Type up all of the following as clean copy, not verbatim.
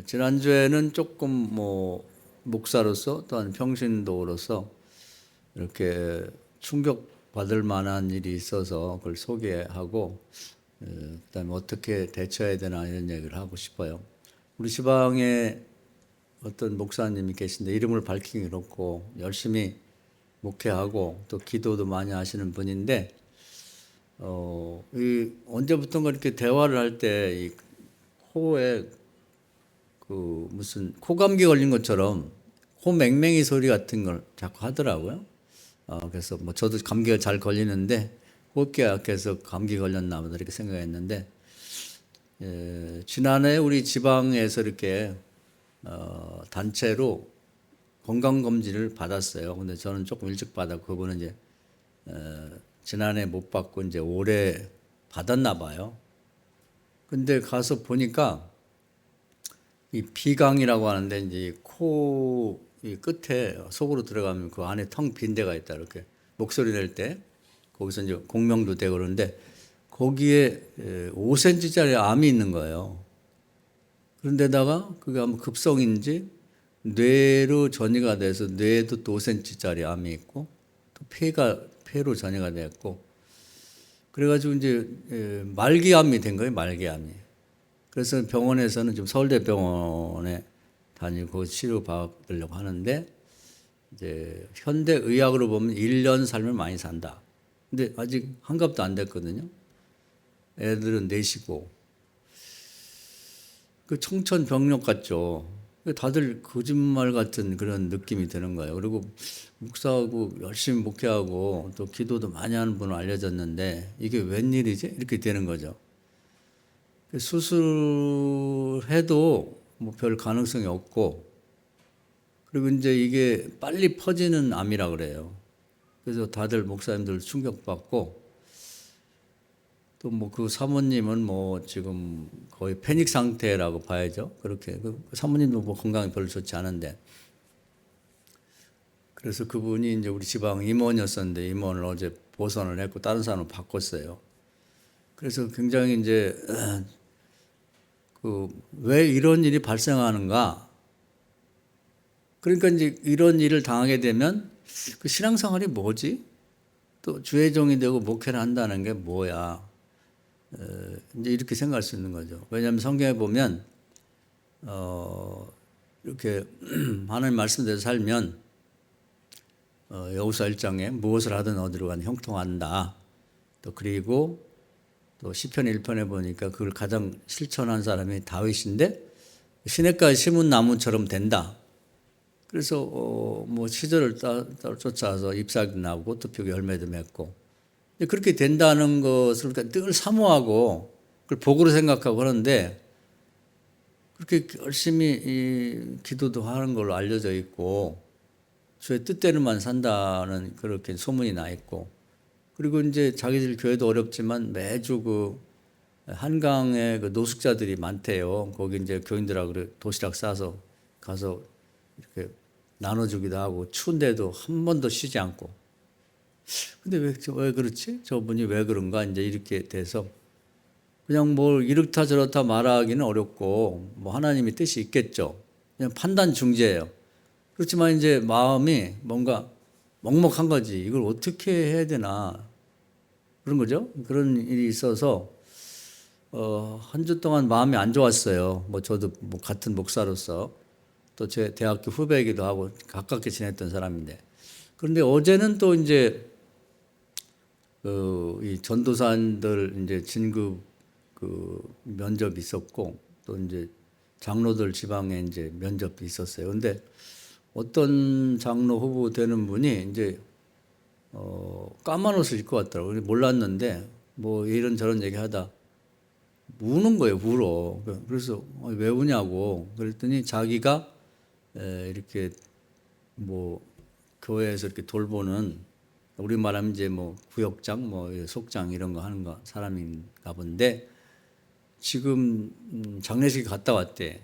지난주에는 조금 뭐 목사로서 또한 평신도로서 이렇게 충격받을 만한 일이 있어서 그걸 소개하고 그다음에 어떻게 대처해야 되나 이런 얘기를 하고 싶어요. 우리 지방에 어떤 목사님이 계신데 이름을 밝히기 그렇고 열심히 목회하고 또 기도도 많이 하시는 분인데 이 언제부턴가 이렇게 대화를 할 때 이 코에 그 무슨 코감기 걸린 것처럼 코 맹맹이 소리 같은 걸 자꾸 하더라고요. 그래서 뭐 저도 감기가 잘 걸리는데 호흡기가 약해서 감기 걸렸나 보다 이렇게 생각했는데 지난해 우리 지방에서 이렇게 단체로 건강검진을 받았어요. 근데 저는 조금 일찍 받았고 그분은 이제 지난해 못 받고 이제 올해 받았나 봐요. 근데 가서 보니까 이 비강이라고 하는데 이제 코 이 끝에 속으로 들어가면 그 안에 텅 빈 데가 있다. 이렇게 목소리 낼 때 거기서 이제 공명도 되고 그러는데 거기에 5cm짜리 암이 있는 거예요. 그런데다가 그게 아마 급성인지 뇌로 전이가 돼서 뇌에도 또 5cm짜리 암이 있고 또 폐로 전이가 됐고 그래가지고 이제 말기암이 된 거예요. 말기암이. 그래서 병원에서는 지금 서울대병원에 다니고 치료 받으려고 하는데 이제 현대 의학으로 보면 1년 살면 많이 산다. 근데 아직 한갑도 안 됐거든요. 애들은 넷이고 그 청천벽력 같죠. 다들 거짓말 같은 그런 느낌이 드는 거예요. 그리고 목사하고 열심히 목회하고 또 기도도 많이 하는 분으로 알려졌는데 이게 웬일이지? 이렇게 되는 거죠. 수술해도 뭐 별 가능성이 없고 그리고 이제 이게 빨리 퍼지는 암이라 그래요. 그래서 다들 목사님들 충격받고 또 뭐 그 사모님은 뭐 지금 거의 패닉 상태라고 봐야죠. 그렇게 그 사모님도 뭐 건강이 별로 좋지 않은데 그래서 그분이 이제 우리 지방 임원이었었는데 임원을 어제 보선을 했고 다른 사람으로 바꿨어요. 그래서 굉장히 이제 그 왜 이런 일이 발생하는가? 그러니까 이제 이런 일을 당하게 되면 그 신앙생활이 뭐지? 또 주의 종이 되고 목회를 한다는 게 뭐야? 이제 이렇게 생각할 수 있는 거죠. 왜냐하면 성경에 보면 이렇게 하나님 말씀대로 살면 여호수아 1장에 무엇을 하든 어디로 가든 형통한다. 또 그리고 또 시편 1편에 보니까 그걸 가장 실천한 사람이 다윗인데 시냇가에 심은 나무처럼 된다. 그래서 뭐 시절을 쫓아서 잎사귀도 나고 꽃도 피우고 열매도 맺고 그렇게 된다는 것을 늘 사모하고 그걸 복으로 생각하고 그러는데 그렇게 열심히 기도도 하는 걸로 알려져 있고 주의 뜻대로만 산다는 그렇게 소문이 나 있고 그리고 이제 자기들 교회도 어렵지만 매주 그 한강에 그 노숙자들이 많대요. 거기 이제 교인들하고 도시락 싸서 가서 이렇게 나눠주기도 하고 추운데도 한 번도 쉬지 않고. 근데 왜 그렇지? 저분이 왜 그런가? 이제 이렇게 돼서 그냥 뭘 이렇다 저렇다 말하기는 어렵고 뭐 하나님의 뜻이 있겠죠. 그냥 판단 중재예요. 그렇지만 이제 마음이 뭔가 먹먹한 거지. 이걸 어떻게 해야 되나 그런 거죠. 그런 일이 있어서 한 주 동안 마음이 안 좋았어요. 뭐 저도 뭐 같은 목사로서 또 제 대학교 후배이기도 하고 가깝게 지냈던 사람인데 그런데 어제는 또 이제 이 전도사들 이제 진급 그 면접이 있었고 또 이제 장로들 지방에 이제 면접이 있었어요. 근데 어떤 장로 후보 되는 분이 이제 까만 옷을 입고 왔더라고요. 몰랐는데 뭐 이런저런 얘기하다 우는 거예요. 울어. 그래서 왜 우냐고 그랬더니 자기가 이렇게 뭐 교회에서 이렇게 돌보는 우리 말하면 이제 뭐 구역장 뭐 속장 이런 거 하는 거 사람인가 본데 지금 장례식에 갔다 왔대.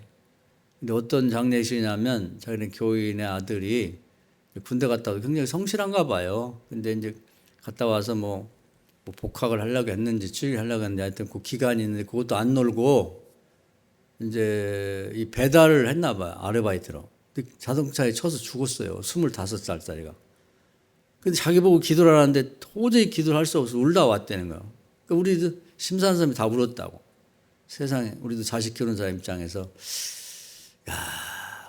근데 어떤 장례식이냐면 자기네 교인의 아들이 군대 갔다 와서 굉장히 성실한가 봐요. 근데 이제 갔다 와서 뭐 복학을 하려고 했는지 취직을 하려고 했는데 하여튼 그 기간이 있는데 그것도 안 놀고 이제 이 배달을 했나 봐요. 아르바이트로. 근데 자동차에 쳐서 죽었어요. 25살짜리가. 근데 자기 보고 기도를 하는데 도저히 기도를 할 수 없어서 울다 왔다는 거예요. 그러니까 우리도 심사한 사람이 다 울었다고. 세상에 우리도 자식 키우는 사람 입장에서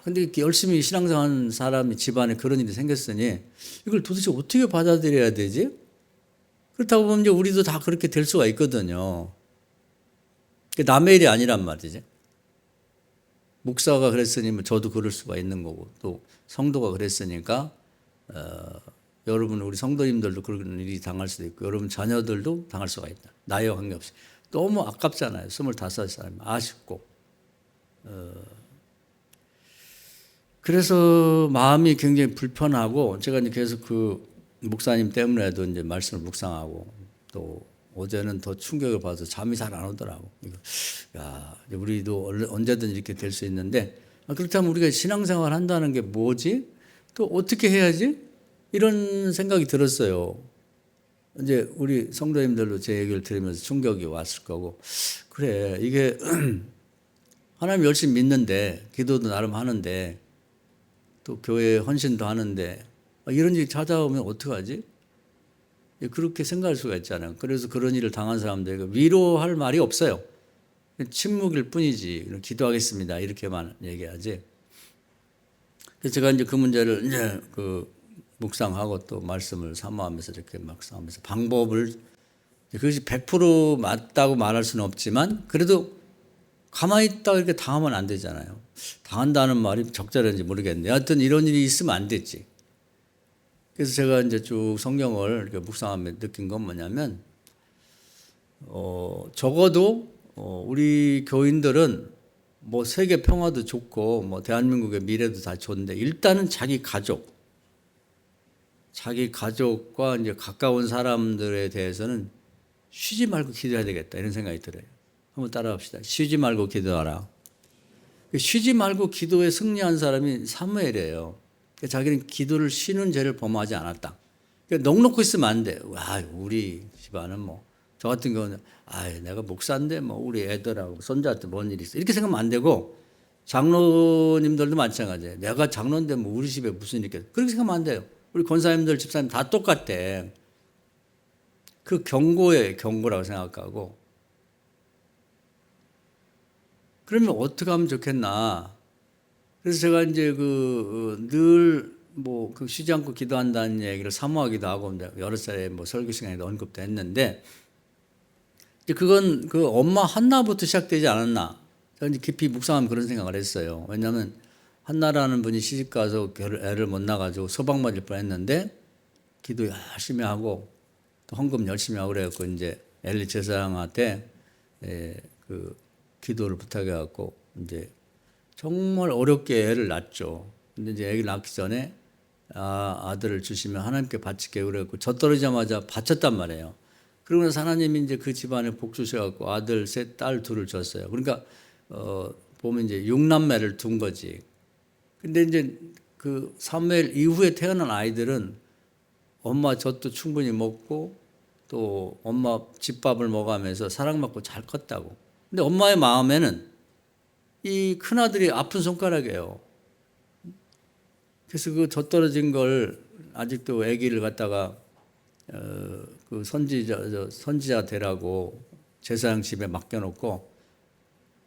근데 이렇게 열심히 신앙생활하는 사람이 집안에 그런 일이 생겼으니 이걸 도대체 어떻게 받아들여야 되지? 그렇다고 보면 이제 우리도 다 그렇게 될 수가 있거든요. 남의 일이 아니란 말이지. 목사가 그랬으니 뭐 저도 그럴 수가 있는 거고 또 성도가 그랬으니까 여러분 우리 성도님들도 그런 일이 당할 수도 있고 여러분 자녀들도 당할 수가 있다. 나이와 관계없이. 너무 아깝잖아요. 25살 아쉽고. 그래서 마음이 굉장히 불편하고 제가 이제 계속 그 목사님 때문에도 이제 말씀을 묵상하고 또 어제는 더 충격을 받아서 잠이 잘 안 오더라고. 야, 우리도 언제든 이렇게 될 수 있는데 그렇다면 우리가 신앙생활 한다는 게 뭐지? 또 어떻게 해야지? 이런 생각이 들었어요. 이제 우리 성도님들도 제 얘기를 들으면서 충격이 왔을 거고 그래 이게 하나님 열심히 믿는데 기도도 나름 하는데 또 교회에 헌신도 하는데 이런 일이 찾아오면 어떡하지? 그렇게 생각할 수가 있잖아요. 그래서 그런 일을 당한 사람들에게 위로할 말이 없어요. 침묵일 뿐이지. 기도하겠습니다. 이렇게만 얘기하지. 그래서 제가 이제 그 문제를 이제 그 묵상하고 또 말씀을 사모하면서 이렇게 묵상하면서 방법을 그것이 100% 맞다고 말할 수는 없지만 그래도 가만히 있다가 이렇게 당하면 안 되잖아요. 당한다는 말이 적절한지 모르겠는데 하여튼 이런 일이 있으면 안 됐지. 그래서 제가 이제 쭉 성경을 이렇게 묵상하며 느낀 건 뭐냐면 적어도 우리 교인들은 뭐 세계 평화도 좋고 뭐 대한민국의 미래도 다 좋은데 일단은 자기 가족과 이제 가까운 사람들에 대해서는 쉬지 말고 기도해야 되겠다 이런 생각이 들어요. 한번 따라합시다. 쉬지 말고 기도하라. 쉬지 말고 기도에 승리한 사람이 사무엘이에요. 자기는 기도를 쉬는 죄를 범하지 않았다. 넉넉히 있으면 안 돼. 와, 우리 집안은 뭐, 저 같은 경우는, 내가 목사인데 뭐, 우리 애들하고 손자한테 뭔 일이 있어. 이렇게 생각하면 안 되고, 장로님들도 마찬가지예요. 내가 장로인데 뭐, 우리 집에 무슨 일이 있겠어. 그렇게 생각하면 안 돼요. 우리 권사님들, 집사님 다 똑같아. 그 경고라고 생각하고, 그러면 어떻게 하면 좋겠나. 그래서 제가 이제 늘 뭐 쉬지 않고 기도한다는 얘기를 사모하기도 하고 여러 차례 뭐 설교 시간에도 언급도 했는데 이제 그건 그 엄마 한나부터 시작되지 않았나. 제가 이제 깊이 묵상하면 그런 생각을 했어요. 왜냐하면 한나라는 분이 시집 가서 애를 못 낳아가지고 소방 맞을 뻔했는데 기도 열심히 하고 또 헌금 열심히 하고 그래갖고 이제 엘리 제사장한테 그 기도를 부탁해갖고 이제 정말 어렵게 애를 낳죠. 근데 이제 애를 낳기 전에 아들을 주시면 하나님께 바칠게요. 그래갖고 젖 떨어지자마자 바쳤단 말이에요. 그러고 나서 하나님이 이제 그 집안에 복 주셔갖고 아들 셋, 딸 둘을 줬어요. 그러니까 보면 이제 6남매를 둔 거지. 근데 이제 그 사무엘 이후에 태어난 아이들은 엄마 젖도 충분히 먹고 또 엄마 집밥을 먹으면서 사랑받고 잘 컸다고. 근데 엄마의 마음에는 이 큰아들이 아픈 손가락이에요. 그래서 그 젖떨어진 걸 아직도 아기를 갖다가 그 선지자 되라고 제사장 집에 맡겨놓고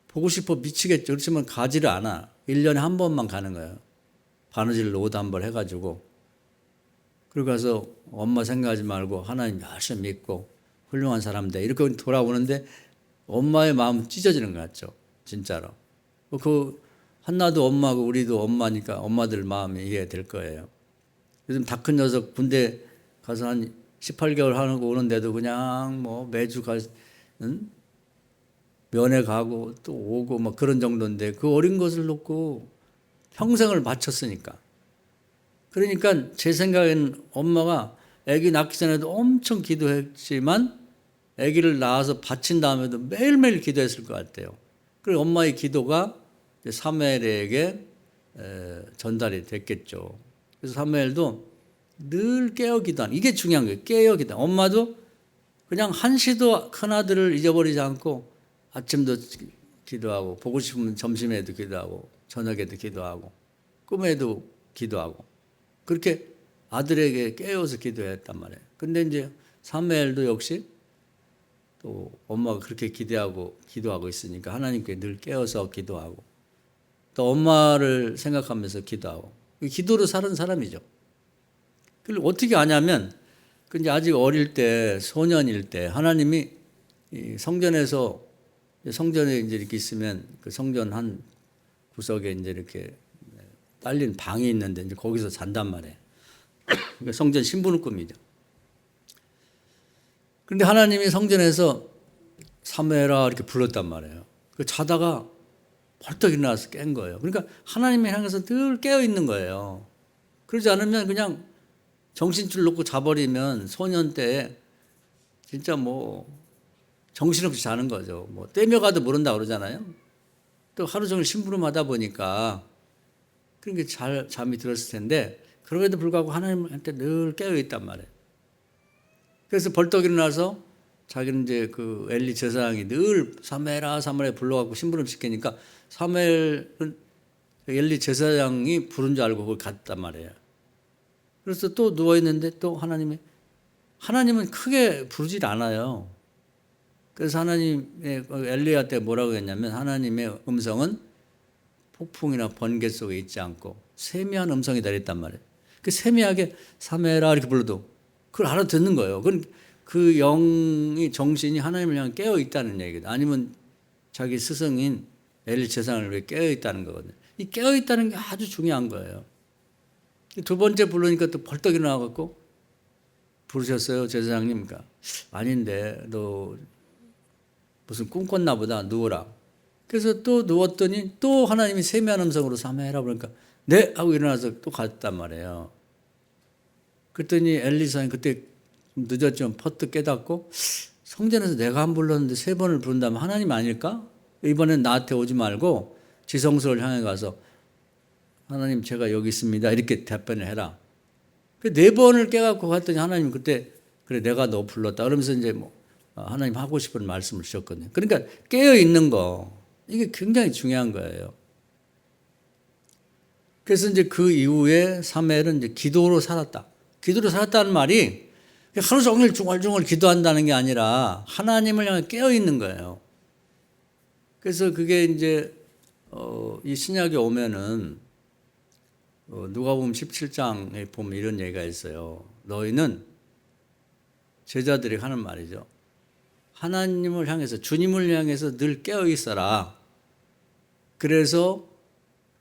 보고 싶어 미치겠죠. 그렇지만 가지를 않아. 1년에 한 번만 가는 거예요. 바느질 옷 한 벌 해가지고. 그리고 가서 엄마 생각하지 말고 하나님 열심히 믿고 훌륭한 사람 돼. 이렇게 돌아오는데 엄마의 마음은 찢어지는 것 같죠. 진짜로. 그 한나도 엄마고 우리도 엄마니까 엄마들 마음이 이해될 거예요. 요즘 다 큰 녀석 군대 가서 한 18개월 하고 오는데도 그냥 뭐 매주 면회 가고 또 오고 뭐 그런 정도인데 그 어린 것을 놓고 평생을 바쳤으니까. 그러니까 제 생각에는 엄마가 아기 낳기 전에도 엄청 기도했지만 아기를 낳아서 바친 다음에도 매일매일 기도했을 것 같아요. 그리고 엄마의 기도가 사무엘에게 전달이 됐겠죠. 그래서 사무엘도 늘 깨어 기도하는, 이게 중요한 거예요. 깨어 기도. 엄마도 그냥 한시도 큰아들을 잊어버리지 않고 아침도 기도하고, 보고 싶으면 점심에도 기도하고, 저녁에도 기도하고, 꿈에도 기도하고, 그렇게 아들에게 깨워서 기도했단 말이에요. 근데 이제 사무엘도 역시 또 엄마가 그렇게 기도하고 있으니까 하나님께 늘 깨워서 기도하고, 또 엄마를 생각하면서 기도하고, 기도로 사는 사람이죠. 그걸 어떻게 아냐면, 근데 아직 어릴 때, 소년일 때, 하나님이 이 성전에 이제 이렇게 있으면 그 성전 한 구석에 이제 이렇게 딸린 방이 있는데 이제 거기서 잔단 말이에요. 그러니까 성전 신부는 꿈이죠. 그런데 하나님이 성전에서 사무엘아 이렇게 불렀단 말이에요. 그 자다가 벌떡 일어나서 깬 거예요. 그러니까 하나님을 향해서 늘 깨어 있는 거예요. 그러지 않으면 그냥 정신줄 놓고 자버리면 소년 때 진짜 뭐 정신없이 자는 거죠. 뭐 떼며가도 모른다 그러잖아요. 또 하루 종일 심부름하다 보니까 그런 게 잠이 들었을 텐데 그럼에도 불구하고 하나님한테 늘 깨어 있단 말이에요. 그래서 벌떡 일어나서 자기는 이제 그 엘리 제사장이 늘 사무엘아 불러갖고 심부름 시키니까 사무엘은 엘리 제사장이 부른 줄 알고 거기 갔단 말이에요. 그래서 또 누워있는데 또 하나님은 크게 부르질 않아요. 그래서 하나님의 엘리야한테 뭐라고 했냐면 하나님의 음성은 폭풍이나 번개 속에 있지 않고 세미한 음성이다 그랬단 말이에요. 그 세미하게 사무엘아 이렇게 불러도 그걸 알아듣는 거예요. 그건 그 영이 정신이 하나님을 향해 깨어 있다는 얘기다. 아니면 자기 스승인 엘리 제사장을 위해 깨어 있다는 거거든요. 이 깨어 있다는 게 아주 중요한 거예요. 두 번째 부르니까 또 벌떡 일어나갖고 부르셨어요 제사장님? 그러니까 아닌데 너 무슨 꿈 꿨나 보다 누워라. 그래서 또 누웠더니 또 하나님이 세미한 음성으로 사무엘아 그러니까 네 하고 일어나서 또 갔단 말이에요. 그랬더니 엘리사는 그때 늦었지만 퍼뜩 깨닫고 성전에서 내가 한 불렀는데 세 번을 부른다면 하나님 아닐까? 이번엔 나한테 오지 말고 지성소를 향해 가서 하나님 제가 여기 있습니다 이렇게 답변을 해라. 네 번을 깨갖고 갔더니 하나님 그때 그래 내가 너 불렀다 그러면서 이제 뭐 하나님 하고 싶은 말씀을 주셨거든요. 그러니까 깨어 있는 거 이게 굉장히 중요한 거예요. 그래서 이제 그 이후에 사무엘은 이제 기도로 살았다. 기도로 살았다는 말이 하루 종일 중얼중얼 기도한다는 게 아니라 하나님을 향해 깨어 있는 거예요. 그래서 그게 이제 이 신약에 오면은 누가복음 17장에 보면 이런 얘기가 있어요. 너희는 제자들이 하는 말이죠. 하나님을 향해서 주님을 향해서 늘 깨어 있어라. 그래서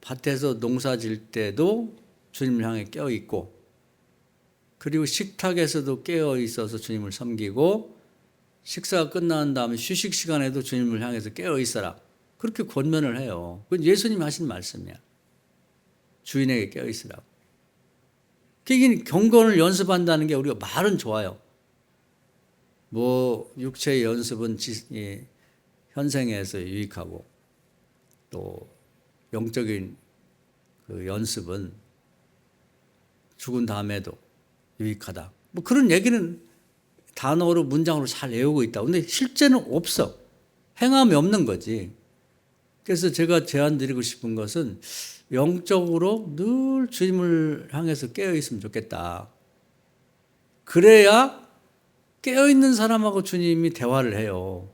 밭에서 농사 질 때도 주님을 향해 깨어 있고 그리고 식탁에서도 깨어 있어서 주님을 섬기고 식사가 끝난 다음에 휴식 시간에도 주님을 향해서 깨어 있어라. 그렇게 권면을 해요. 그건 예수님이 하신 말씀이야. 주인에게 깨어 있으라고. 그게 경건을 연습한다는 게 우리가 말은 좋아요. 뭐 육체의 연습은 현생에서 유익하고 또 영적인 그 연습은 죽은 다음에도 유익하다. 뭐 그런 얘기는 단어로 문장으로 잘 외우고 있다. 근데 실제는 없어. 행함이 없는 거지. 그래서 제가 제안 드리고 싶은 것은 영적으로 늘 주님을 향해서 깨어 있으면 좋겠다. 그래야 깨어 있는 사람하고 주님이 대화를 해요.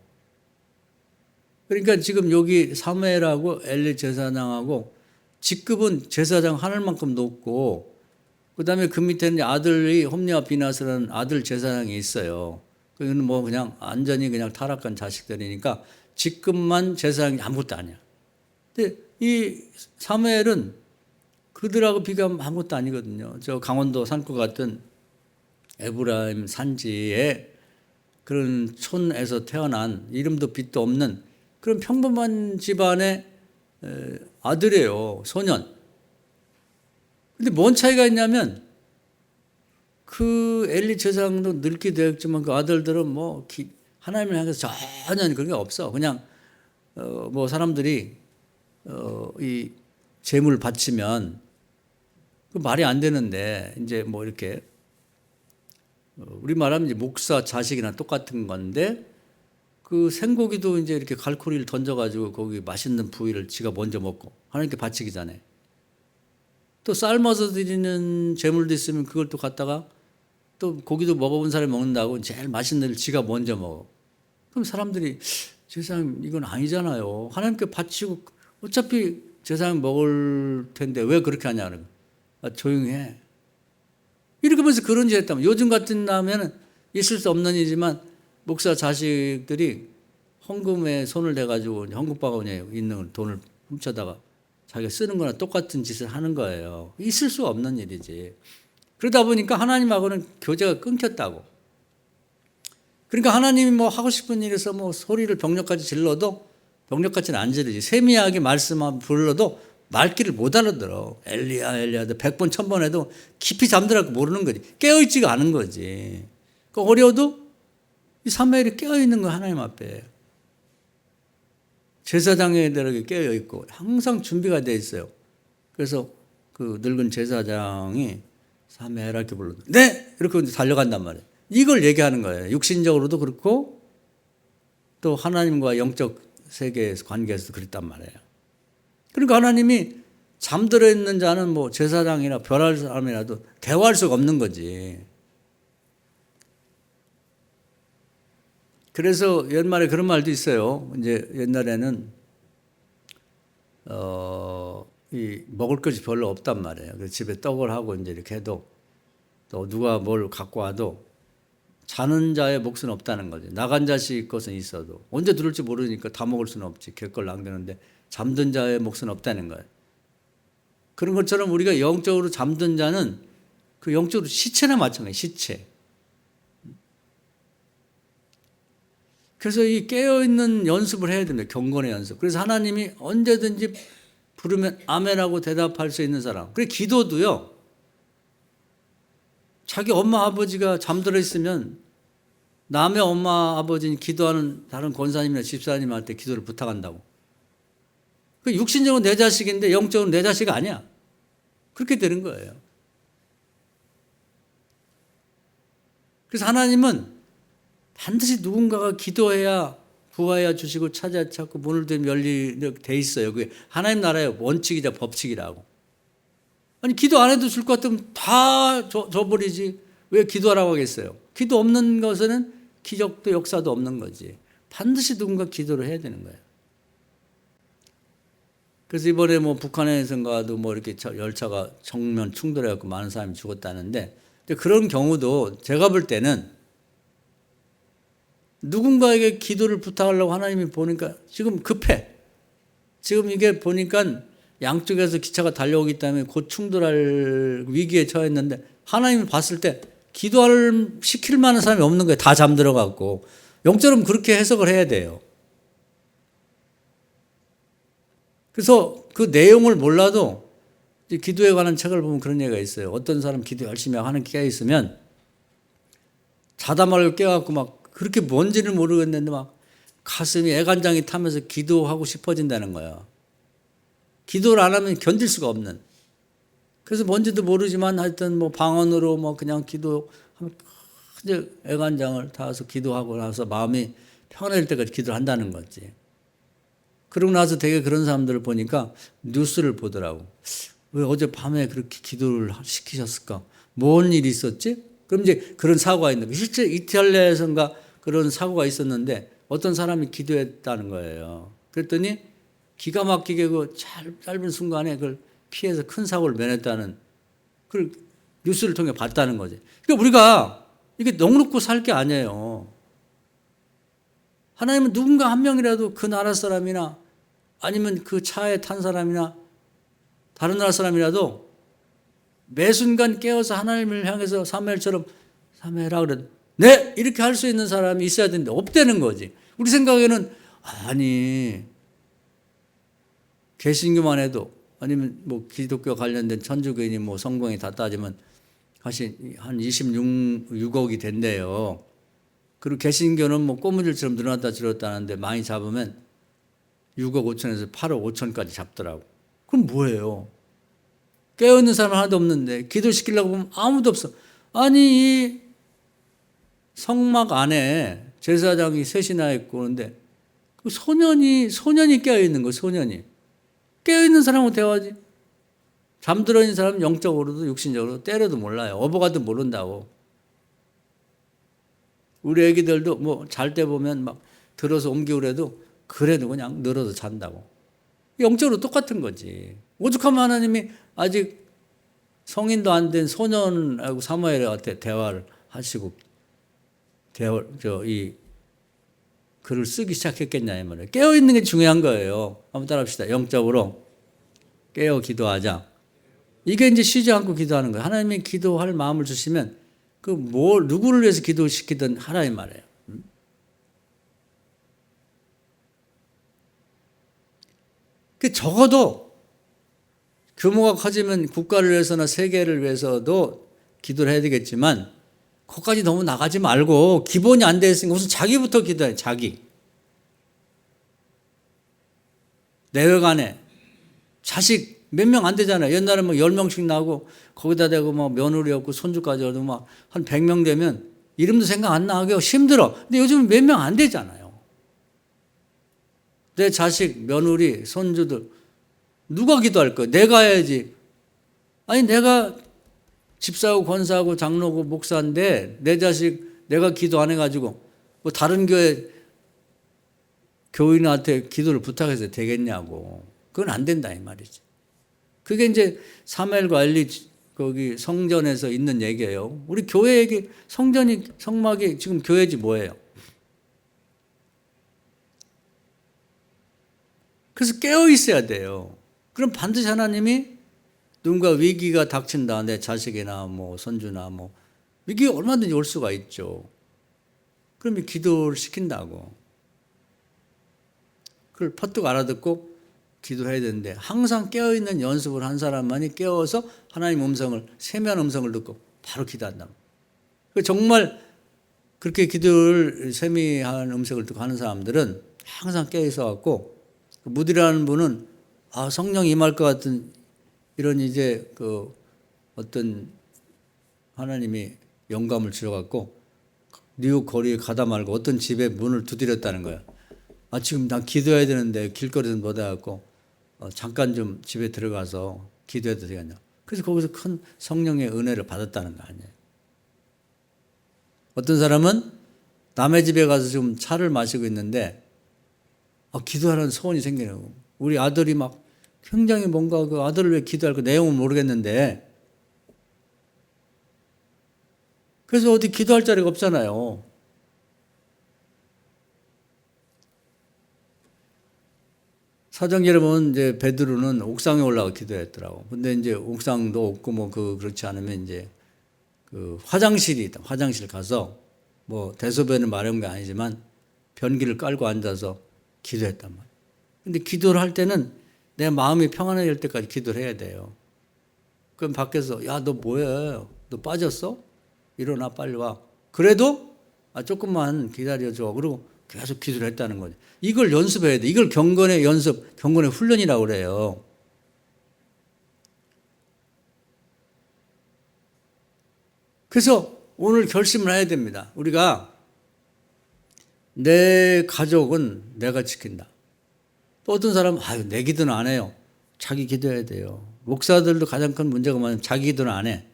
그러니까 지금 여기 사무엘하고 엘리 제사장하고 직급은 제사장 하늘만큼 높고 그다음에 그 밑에는 아들이 홈리와 비나스라는 아들 제사장이 있어요. 그건 뭐 그냥 완전히 그냥 타락한 자식들이니까 직급만 제사장이 아무것도 아니야. 근데 이 사무엘은 그들하고 비교하면 아무것도 아니거든요. 저 강원도 산골 같은 에브라임 산지에 그런 촌에서 태어난 이름도 빛도 없는 그런 평범한 집안의 아들이에요. 소년. 근데 뭔 차이가 있냐면 그 엘리 제사장도 늙게 되었지만 그 아들들은 뭐 하나님을 향해서 전혀 그런 게 없어. 그냥 뭐 사람들이 이 재물 바치면 그 말이 안 되는데 이제 뭐 이렇게 우리 말하면 이제 목사 자식이나 똑같은 건데 그 생고기도 이제 이렇게 갈고리를 던져가지고 거기 맛있는 부위를 지가 먼저 먹고 하나님께 바치기 전에 또 삶아서 드리는 재물도 있으면 그걸 또 갖다가 또 고기도 먹어본 사람이 먹는다고 제일 맛있는 걸 지가 먼저 먹어. 그럼 사람들이 제사장 이건 아니잖아요. 하나님께 바치고 어차피 제사장 먹을 텐데 왜 그렇게 하냐는 거야. 조용히 해. 이렇게 하면서 그런 짓 했다면 요즘 같은 나면 있을 수 없는 일이지만 목사 자식들이 헌금에 손을 대가지고 헌금바구니에 있는 돈을 훔쳐다가 자기가 쓰는 거나 똑같은 짓을 하는 거예요. 있을 수 없는 일이지. 그러다 보니까 하나님하고는 교제가 끊겼다고. 그러니까 하나님이 뭐 하고 싶은 일에서 뭐 소리를 병력까지 질러도 병력까지는 안 지르지. 세미하게 말씀하면 불러도 말귀를 못 알아들어. 엘리야 엘리야 100번 1000번 해도 깊이 잠들어서 모르는 거지. 깨어있지가 않은 거지. 그러니까 어려워도 이 사무엘이 깨어있는 거 하나님 앞에. 제사장에게 깨어있고 항상 준비가 돼 있어요. 그래서 그 늙은 제사장이 사무엘 이렇게 불러도 네! 이렇게 달려간단 말이에요. 이걸 얘기하는 거예요. 육신적으로도 그렇고 또 하나님과 영적 세계에서 관계에서도 그랬단 말이에요. 그러니까 하나님이 잠들어 있는 자는 뭐 제사장이나 별할 사람이라도 대화할 수가 없는 거지. 그래서 옛말에 그런 말도 있어요. 이제 옛날에는 이 먹을 것이 별로 없단 말이에요. 그래서 집에 떡을 하고 이제 이렇게 해도 또 누가 뭘 갖고 와도 자는 자의 몫은 없다는 거지. 나간 자식 것은 있어도 언제 들을지 모르니까 다 먹을 수는 없지. 객걸 남기는데 잠든 자의 몫은 없다는 거예요. 그런 것처럼 우리가 영적으로 잠든 자는 그 영적으로 시체나 마찬가지예요. 시체. 그래서 이 깨어있는 연습을 해야 됩니다. 경건의 연습. 그래서 하나님이 언제든지 부르면 아멘하고 대답할 수 있는 사람. 그리고 기도도요. 자기 엄마 아버지가 잠들어 있으면 남의 엄마 아버지는 기도하는 다른 권사님이나 집사님한테 기도를 부탁한다고. 그 육신적으로 내 자식인데 영적으로 내 자식 아니야. 그렇게 되는 거예요. 그래서 하나님은 반드시 누군가가 기도해야 구하여 주시고 찾아 찾고 문을 들면 열리게 돼 있어요. 그게 하나님 나라의 원칙이자 법칙이라고. 아니 기도 안 해도 줄 것 같으면 다 줘버리지. 왜 기도하라고 하겠어요? 기도 없는 것에는 기적도 역사도 없는 거지. 반드시 누군가 기도를 해야 되는 거예요. 그래서 이번에 뭐 북한에선가도 뭐 이렇게 열차가 정면 충돌해갖고 많은 사람이 죽었다는데 그런 경우도 제가 볼 때는 누군가에게 기도를 부탁하려고 하나님이 보니까 지금 급해. 지금 이게 보니까 양쪽에서 기차가 달려오기 때문에 곧 충돌할 위기에 처했는데 하나님이 봤을 때 기도를 시킬 만한 사람이 없는 거예요. 다 잠들어갖고. 영적으로 그렇게 해석을 해야 돼요. 그래서 그 내용을 몰라도 기도에 관한 책을 보면 그런 얘기가 있어요. 어떤 사람 기도 열심히 하고 하는 깨어 있으면 자다 말고 깨어갖고 막 그렇게 뭔지를 모르겠는데 막 가슴이 애간장이 타면서 기도하고 싶어진다는 거예요. 기도를 안 하면 견딜 수가 없는. 그래서 뭔지도 모르지만 하여튼 뭐 방언으로 뭐 그냥 기도하면 이제 애간장을 타서 기도하고 나서 마음이 편해질 때까지 기도를 한다는 거지. 그러고 나서 되게 그런 사람들을 보니까 뉴스를 보더라고. 왜 어젯밤에 그렇게 기도를 시키셨을까? 뭔 일이 있었지? 그럼 이제 그런 사고가 있는 거예요. 실제 이탈리아에선가 그런 사고가 있었는데 어떤 사람이 기도했다는 거예요. 그랬더니 기가 막히게 그 짧은 순간에 그걸 피해서 큰 사고를 면했다는 그걸 뉴스를 통해 봤다는 거지. 그러니까 우리가 이게 넉넉고 살 게 아니에요. 하나님은 누군가 한 명이라도 그 나라 사람이나 아니면 그 차에 탄 사람이나 다른 나라 사람이라도 매 순간 깨어서 하나님을 향해서 사무엘처럼 사무엘아 그래 네 이렇게 할 수 있는 사람이 있어야 되는데 없다는 거지. 우리 생각에는 아니 개신교만 해도 아니면 뭐 기독교 관련된 천주교인이 뭐 성공이 다 따지면 한 26억이 된대요. 그리고 개신교는 뭐 꼬무줄처럼 늘어났다 줄었다는데 많이 잡으면 6억 5천에서 8억 5천까지 잡더라고. 그럼 뭐예요? 깨어있는 사람 하나도 없는데 기도시키려고 보면 아무도 없어. 아니 이 성막 안에 제사장이 셋이나 있고 그런데 그 소년이 깨어있는 거예요. 소년이. 깨어있는 사람하고 대화하지. 잠들어 있는 사람은 영적으로도 육신적으로도 때려도 몰라요. 어버가도 모른다고. 우리 애기들도 뭐 잘 때 보면 막 들어서 옮기우래도 그래도 그냥 늘어서 잔다고. 영적으로 똑같은 거지. 오죽하면 하나님이 아직 성인도 안 된 소년하고 사무엘한테 대화를 하시고 이 글을 쓰기 시작했겠냐 이 말이에요. 깨어 있는 게 중요한 거예요. 한번 따라합시다. 영적으로 깨어 기도하자. 이게 이제 쉬지 않고 기도하는 거예요. 하나님이 기도할 마음을 주시면 그 누구를 위해서 기도시키든 하라는 말이에요. 그 적어도 규모가 커지면 국가를 위해서나 세계를 위해서도 기도를 해야 되겠지만 거기까지 너무 나가지 말고 기본이 안 돼 있으니까 우선 자기부터 기도해. 자기. 내외간에 자식 몇 명 안 되잖아요. 옛날에 뭐 10명씩 나고 거기다 대고 막 며느리 없고 손주까지 얻고 막 한 100명 되면 이름도 생각 안 나게 힘들어. 근데 요즘은 몇 명 안 되잖아요. 내 자식, 며느리, 손주들 누가 기도할 거야? 내가 해야지. 아니 내가 집사하고 권사하고 장로고 목사인데 내 자식 내가 기도 안 해가지고 뭐 다른 교회 교인한테 기도를 부탁해서 되겠냐고. 그건 안 된다 이 말이지. 그게 이제 사무엘과 엘리 거기 성전에서 있는 얘기예요. 우리 교회 얘기 성전이 성막이 지금 교회지 뭐예요. 그래서 깨어 있어야 돼요. 그럼 반드시 하나님이 누군가 위기가 닥친다. 내 자식이나 뭐 손주나 뭐 위기가 얼마든지 올 수가 있죠. 그러면 기도를 시킨다고. 그걸 퍼뜩 알아듣고 기도해야 되는데 항상 깨어있는 연습을 한 사람만이 깨어서 하나님 음성을 세미한 음성을 듣고 바로 기도한다. 정말 그렇게 기도를 세미한 음성을 듣고 하는 사람들은 항상 깨어있어 갖고 무디라는 분은 성령 임할 것 같은 이런 이제 그 어떤 하나님이 영감을 주셔갖고 뉴욕 거리에 가다 말고 어떤 집에 문을 두드렸다는 거야. 지금 나 기도해야 되는데 길거리에서 못 와갖고 잠깐 좀 집에 들어가서 기도해도 되겠냐. 그래서 거기서 큰 성령의 은혜를 받았다는 거 아니에요. 어떤 사람은 남의 집에 가서 지금 차를 마시고 있는데 기도하는 소원이 생기는 거고. 우리 아들이 막 굉장히 뭔가 그 아들을 왜 기도할 그 내용은 모르겠는데 그래서 어디 기도할 자리가 없잖아요. 사정기를 보면 이제 베드로는 옥상에 올라가 기도했더라고. 근데 이제 옥상도 없고 뭐 그렇지 않으면 이제 그 화장실이 있다. 화장실 가서 뭐 대소변을 마려운 게 아니지만 변기를 깔고 앉아서 기도했단 말이에요. 근데 기도를 할 때는 내 마음이 평안해질 때까지 기도를 해야 돼요. 그럼 밖에서 야, 너 뭐해? 너 빠졌어? 일어나 빨리 와. 그래도 조금만 기다려줘. 그리고 계속 기도를 했다는 거죠. 이걸 연습해야 돼. 이걸 경건의 연습, 경건의 훈련이라고 그래요. 그래서 오늘 결심을 해야 됩니다. 우리가 내 가족은 내가 지킨다. 또 어떤 사람은 내 기도는 안 해요. 자기 기도해야 돼요. 목사들도 가장 큰 문제가 뭐냐면 자기 기도는 안 해.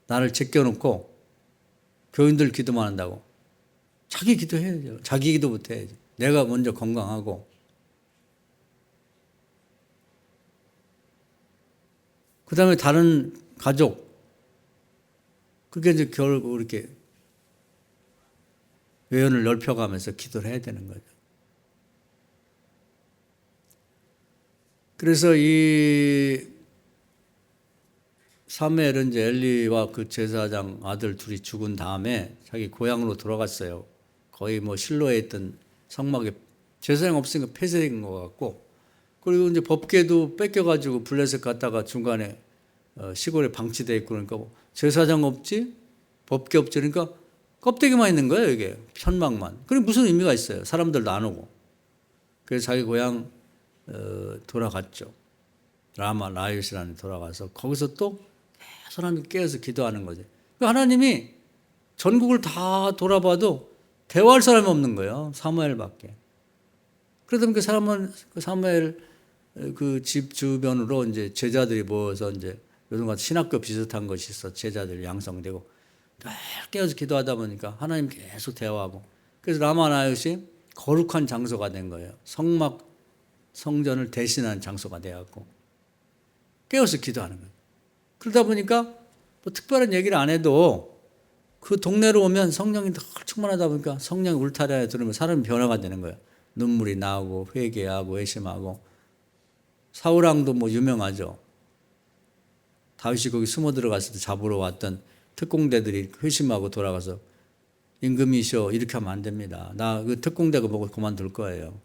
나를 제껴놓고 교인들 기도만 한다고. 자기 기도해야죠. 자기 기도부터 해야죠. 내가 먼저 건강하고. 그 다음에 다른 가족. 그게 이제 결국 이렇게 외연을 넓혀가면서 기도를 해야 되는 거죠. 그래서 이 사무엘은 이제 엘리와 그 제사장 아들 둘이 죽은 다음에 자기 고향으로 돌아갔어요. 거의 뭐 실로에 있던 성막에 제사장 없으니까 폐쇄된 것 같고, 그리고 이제 법궤도 뺏겨가지고 블레셋 갔다가 중간에 시골에 방치돼 있고, 그러니까 뭐 제사장 없지, 법궤 없지, 그러니까 껍데기만 있는 거예요 이게, 천막만. 그게 무슨 의미가 있어요? 사람들도 안 오고. 그래서 자기 고향 돌아갔죠. 라마 라이엇이라는 데 돌아가서 거기서 또 사람이 깨어서 기도하는 거죠. 하나님이 전국을 다 돌아봐도 대화할 사람이 없는 거예요. 사무엘밖에. 그러다 보니까 그 사무엘 그 집 주변으로 이제 제자들이 모여서 이제 요즘 같은 신학교 비슷한 것이 있어. 제자들이 양성되고 늘 깨어서 기도하다 보니까 하나님 계속 대화하고, 그래서 라마나요시 거룩한 장소가 된 거예요. 성전을 대신하는 장소가 되었고 깨어서 기도하는 거예요. 그러다 보니까 뭐 특별한 얘기를 안 해도 그 동네로 오면 성령이 더 충만하다 보니까 성령이 울타리에 들으면 사람이 변화가 되는 거예요. 눈물이 나오고 회개하고 회심하고. 사울왕도 뭐 유명하죠. 다윗이 거기 숨어 들어갔을 때 잡으러 왔던 특공대들이 회심하고 돌아가서 임금이시여 이렇게 하면 안 됩니다. 나 그 특공대가 보고 그만둘 거예요.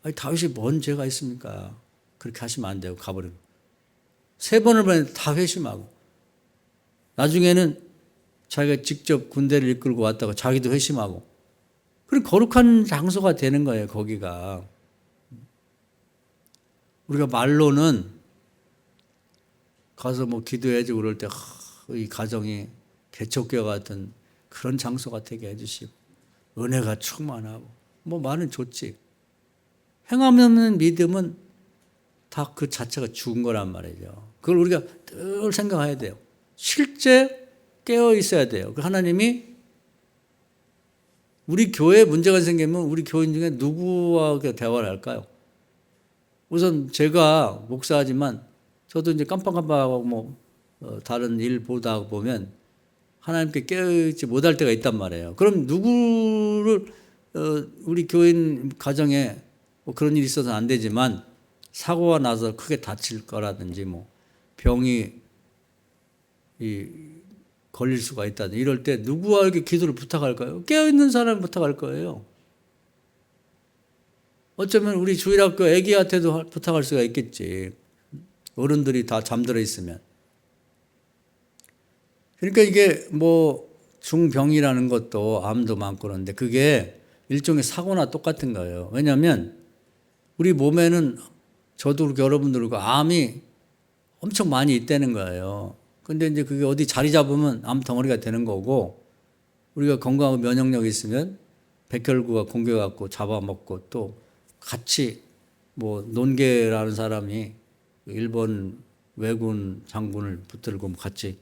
아니 다윗이 뭔 죄가 있습니까? 그렇게 하시면 안 되고 가버리고. 3번을 보냈는데 다 회심하고. 나중에는 자기가 직접 군대를 이끌고 왔다가 자기도 회심하고. 그런 거룩한 장소가 되는 거예요, 거기가. 우리가 말로는 가서 뭐 기도해주고 그럴 때 이 가정이 개척교 같은 그런 장소가 되게 해주시고 은혜가 충만하고 뭐 말은 좋지. 행함 없는 믿음은 다 그 자체가 죽은 거란 말이죠. 그걸 우리가 늘 생각해야 돼요. 실제 깨어 있어야 돼요. 하나님이 우리 교회에 문제가 생기면 우리 교인 중에 누구와 대화를 할까요? 우선 제가 목사지만 저도 이제 깜빡깜빡하고 뭐 다른 일 보다 보면 하나님께 깨어있지 못할 때가 있단 말이에요. 그럼 누구를 우리 교인 가정에 뭐 그런 일이 있어서는 안 되지만 사고가 나서 크게 다칠 거라든지 뭐 병이 걸릴 수가 있다든지 이럴 때 누구에게 기도를 부탁할까요? 깨어있는 사람 부탁할 거예요. 어쩌면 우리 주일학교 애기한테도 부탁할 수가 있겠지. 어른들이 다 잠들어 있으면. 그러니까 이게 뭐 중병이라는 것도 암도 많고 그런데 그게 일종의 사고나 똑같은 거예요. 왜냐하면 우리 몸에는 저도 그렇고 여러분들 그렇고 암이 엄청 많이 있다는 거예요. 근데 이제 그게 어디 자리 잡으면 암 덩어리가 되는 거고, 우리가 건강하고 면역력이 있으면 백혈구가 공격해갖고 잡아먹고, 또 같이 뭐 논개라는 사람이 일본 왜군 장군을 붙들고 같이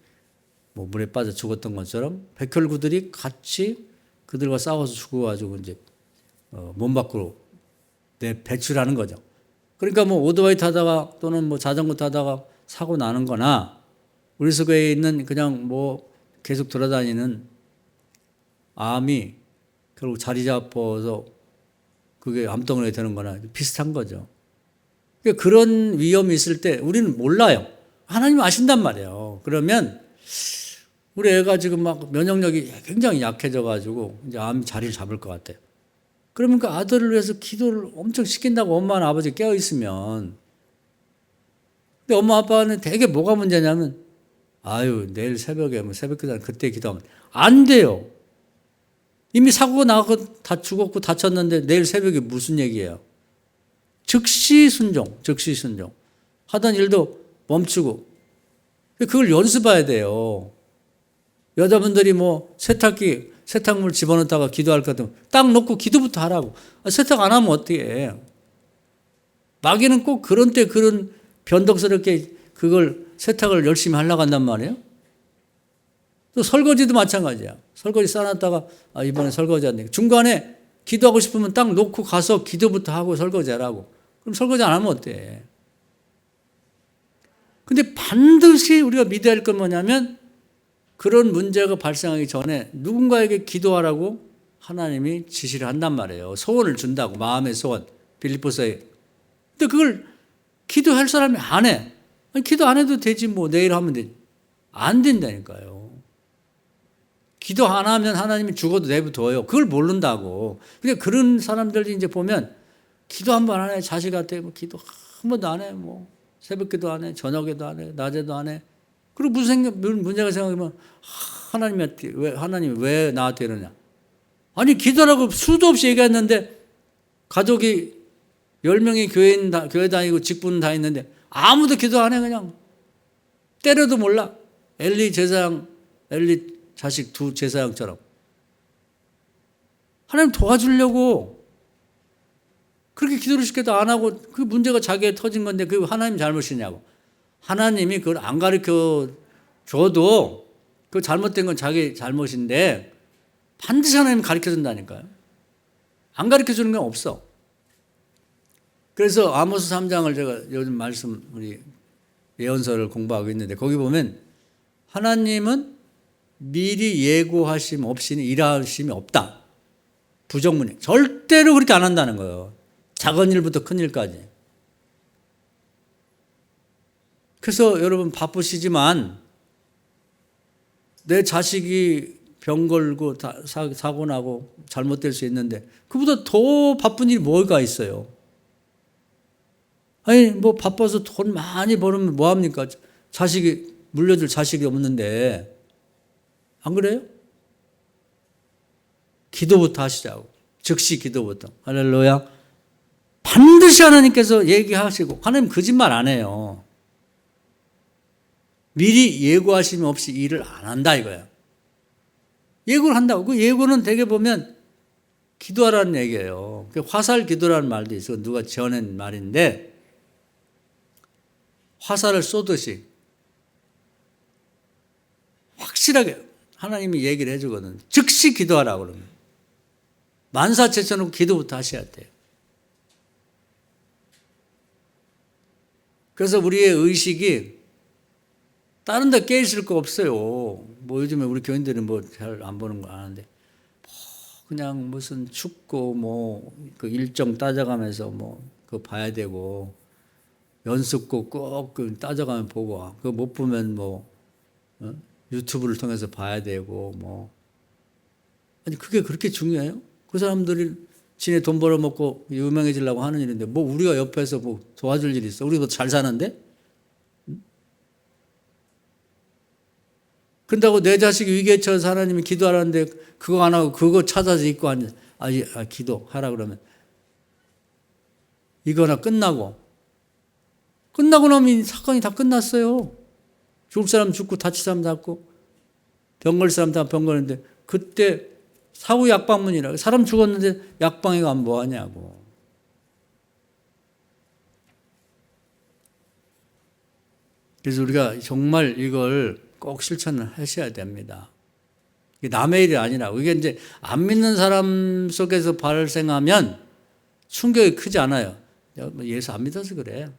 뭐 물에 빠져 죽었던 것처럼 백혈구들이 같이 그들과 싸워서 죽어가지고 이제 몸 밖으로 배출하는 거죠. 그러니까 뭐 오토바이 타다가 또는 뭐 자전거 타다가 사고 나는 거나 우리 속에 있는 그냥 뭐 계속 돌아다니는 암이 결국 자리 잡아서 그게 암덩어리가 되는 거나 비슷한 거죠. 그러니까 그런 위험이 있을 때 우리는 몰라요. 하나님 아신단 말이에요. 그러면 우리 애가 지금 막 면역력이 굉장히 약해져가지고 이제 암 자리를 잡을 것 같아요. 그러면 그 아들을 위해서 기도를 엄청 시킨다고 엄마나 아버지 깨어있으면, 근데 엄마 아빠는 되게 뭐가 문제냐면 아유 내일 새벽에 뭐 새벽 기도하면 그때 기도하면 안 돼요. 이미 사고가 나고 다 죽었고 다쳤는데 내일 새벽에 무슨 얘기예요. 즉시 순종. 하던 일도 멈추고. 그걸 연습해야 돼요. 여자분들이 뭐 세탁물 집어넣다가 기도할 것 같으면 딱 놓고 기도부터 하라고. 세탁 안 하면 어떻게 해. 마귀는 꼭 그런 때 그런 변덕스럽게 그걸 세탁을 열심히 하려고 한단 말이에요. 또 설거지도 마찬가지야. 설거지 쌓아놨다가 이번에 설거지 안 돼. 중간에 기도하고 싶으면 딱 놓고 가서 기도부터 하고 설거지 하라고. 그럼 설거지 안 하면 어때? 근데 반드시 우리가 믿어야 할 건 뭐냐면 그런 문제가 발생하기 전에 누군가에게 기도하라고 하나님이 지시를 한단 말이에요. 소원을 준다고. 마음의 소원. 빌립보서에. 근데 그걸 기도할 사람이 안 해. 아니, 기도 안 해도 되지 뭐 내일 하면 되지. 안 된다니까요. 기도 안 하면 하나님이 죽어도 내버려둬요. 그걸 모른다고. 그러니까 그런 사람들이 이제 보면 기도 한 번 안 해. 자식한테 뭐 기도 한 번도 안 해. 뭐 새벽 기도 안 해. 저녁에도 안 해. 낮에도 안 해. 그리고 무슨 문제가 생각하면 하나님이 왜 나한테 이러냐. 아니 기도라고 수도 없이 얘기했는데 가족이 10명이 교회 다니고 직분 다 있는데 아무도 기도 안 해. 그냥 때려도 몰라. 엘리 자식 2 제사장처럼. 하나님 도와주려고 그렇게 기도를 시켜도 안 하고 그 문제가 자기에 터진 건데 그게 하나님 잘못이냐고. 하나님이 그걸 안 가르쳐 줘도 그 잘못된 건 자기 잘못인데 반드시 하나님 가르쳐 준다니까요. 안 가르쳐 주는 건 없어. 그래서 아모스 3장을 제가 요즘 말씀 우리 예언서를 공부하고 있는데 거기 보면 하나님은 미리 예고하심 없이는 일하심이 없다. 부정문이 절대로 그렇게 안 한다는 거예요. 작은 일부터 큰 일까지. 그래서 여러분 바쁘시지만 내 자식이 병 걸고 사고 나고 잘못될 수 있는데 그보다 더 바쁜 일이 뭐가 있어요. 아니 뭐 바빠서 돈 많이 벌으면 뭐합니까? 자식이 물려줄 자식이 없는데 안 그래요? 기도부터 하시자고. 즉시 기도부터. 할렐루야. 반드시 하나님께서 얘기하시고 하나님 거짓말 안 해요. 미리 예고하심 없이 일을 안 한다 이거야. 예고를 한다고. 그 예고는 되게 보면 기도하라는 얘기예요. 화살 기도라는 말도 있어. 누가 지어낸 말인데 화살을 쏘듯이 확실하게 하나님이 얘기를 해주거든. 즉시 기도하라고 그러면. 만사체처럼 기도부터 하셔야 돼요. 그래서 우리의 의식이 다른 데 깨 있을 거 없어요. 뭐 요즘에 우리 교인들은 뭐 잘 안 보는 거 아는데 그냥 무슨 춥고 뭐 그 일정 따져가면서 뭐 그거 봐야 되고 연습곡 꼭 따져가면 보고 그거 못 보면 뭐 유튜브를 통해서 봐야 되고 뭐 아니 그게 그렇게 중요해요? 그 사람들이 지네 돈 벌어먹고 유명해지려고 하는 일인데 뭐 우리가 옆에서 뭐 도와줄 일이 있어? 우리도 잘 사는데? 그런다고 내 자식이 위기에 처해서 하나님이 기도하라는데 그거 안 하고 그거 찾아서 입고 앉아 기도하라 그러면 이거나 끝나고 나면 사건이 다 끝났어요. 죽을 사람 죽고 다칠 사람 다쳤고 병 걸 사람 다 병 걸는데 그때 사후 약방문이라 사람 죽었는데 약방에 가면 뭐하냐고. 그래서 우리가 정말 이걸 꼭 실천을 하셔야 됩니다. 이게 남의 일이 아니라 이게 이제 안 믿는 사람 속에서 발생하면 충격이 크지 않아요. 예수 안 믿어서 그래.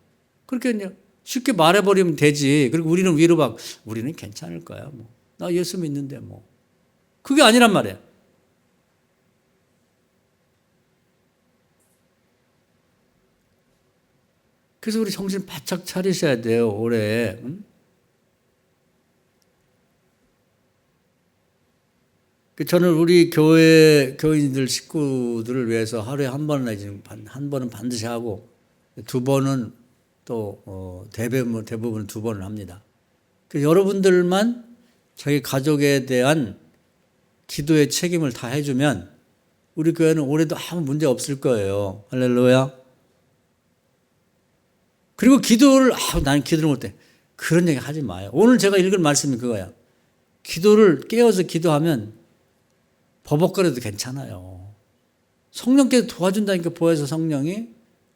그렇게 이제 쉽게 말해버리면 되지. 그리고 우리는 위로받고 우리는 괜찮을 거야. 뭐. 나 예수 믿는데 뭐. 그게 아니란 말이에요. 그래서 우리 정신 바짝 차리셔야 돼요. 올해. 응? 저는 우리 교회 교인들 식구들을 위해서 하루에 한 번은 반드시 하고 두 번은 또 대부분 두 번을 합니다. 여러분들만 자기 가족에 대한 기도의 책임을 다 해주면 우리 교회는 올해도 아무 문제 없을 거예요. 할렐루야. 그리고 기도를 나는 기도를 못해. 그런 얘기 하지 마요. 오늘 제가 읽은 말씀이 그거야. 기도를 깨어서 기도하면 버벅거려도 괜찮아요. 성령께서 도와준다니까 보여서 성령이